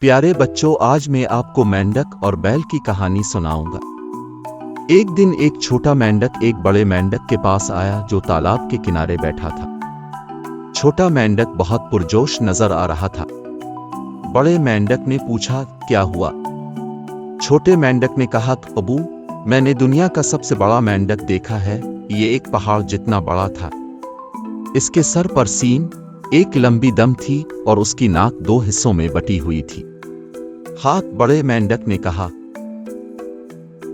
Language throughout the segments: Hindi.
प्यारे बच्चों, आज मैं आपको मेंढक और बैल की कहानी सुनाऊंगा। एक दिन एक छोटा मेंढक एक बड़े मेंढक के पास आया जो तालाब के किनारे बैठा था। छोटा मेंढक बहुत पुरजोश नजर आ रहा था। बड़े मेंढक ने पूछा, क्या हुआ? छोटे मेंढक ने कहा, अबू, मैंने दुनिया का सबसे बड़ा मेंढक देखा है। ये एक पहाड़ जितना बड़ा था। इसके सर पर सींग, एक लंबी दम थी और उसकी नाक दो हिस्सों में बटी हुई थी। हाथ बड़े मेंढक ने कहा,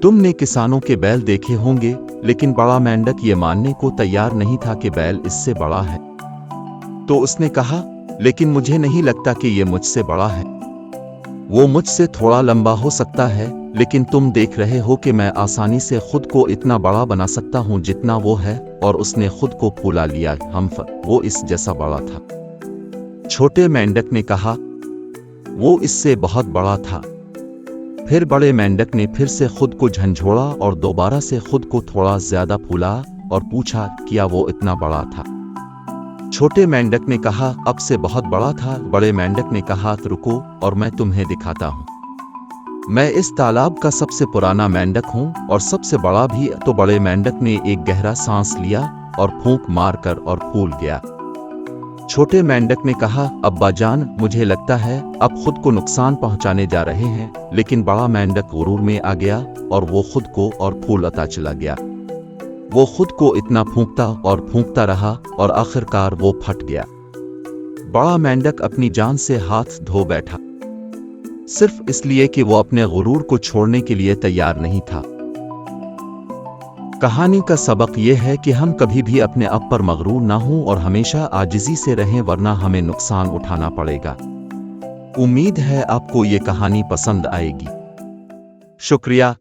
तुमने किसानों के बैल देखे होंगे, लेकिन बड़ा मेंढक ये मानने को तैयार नहीं था कि बैल इससे बड़ा है। तो उसने कहा, लेकिन मुझे नहीं लगता कि ये मुझसे बड़ा है। वो मुझसे थोड़ा लंबा हो सकता है, लेकिन तुम देख रहे हो कि मैं आसानी से खुद को इतना बड़ा बना सकता हूं जितना वो है। और उसने खुद को फूला लिया। वो इस जैसा बड़ा था। छोटे मेंढक ने कहा, वो इससे बहुत बड़ा था। फिर बड़े मेंढक ने फिर से खुद को झंझोड़ा और दोबारा से खुद को थोड़ा ज्यादा फूला और पूछा, क्या वो इतना बड़ा था? छोटे मेंढक ने कहा, अब से बहुत बड़ा था। बड़े मेंढक ने कहा, रुको और मैं तुम्हें दिखाता हूं। मैं इस तालाब का सबसे पुराना मेंढक हूं और सबसे बड़ा भी। तो बड़े मेंढक ने एक गहरा सांस लिया और फूंक मारकर और फूल गया। छोटे मेंढक ने कहा, अब्बा जान, मुझे लगता है अब खुद को नुकसान पहुंचाने जा रहे हैं। लेकिन बड़ा मेंढक गुरूर में आ गया और वो खुद को और फूलता चला गया। वो खुद को इतना फूंकता और फूंकता रहा और आखिरकार वो फट गया। बड़ा मेंढक अपनी जान से हाथ धो बैठा, सिर्फ इसलिए कि वो अपने गुरूर को छोड़ने के लिए तैयार नहीं था। कहानी का सबक यह है कि हम कभी भी अपने आप पर मगरूर ना हों और हमेशा आजिज़ी से रहें, वरना हमें नुकसान उठाना पड़ेगा। उम्मीद है आपको ये कहानी पसंद आएगी। शुक्रिया।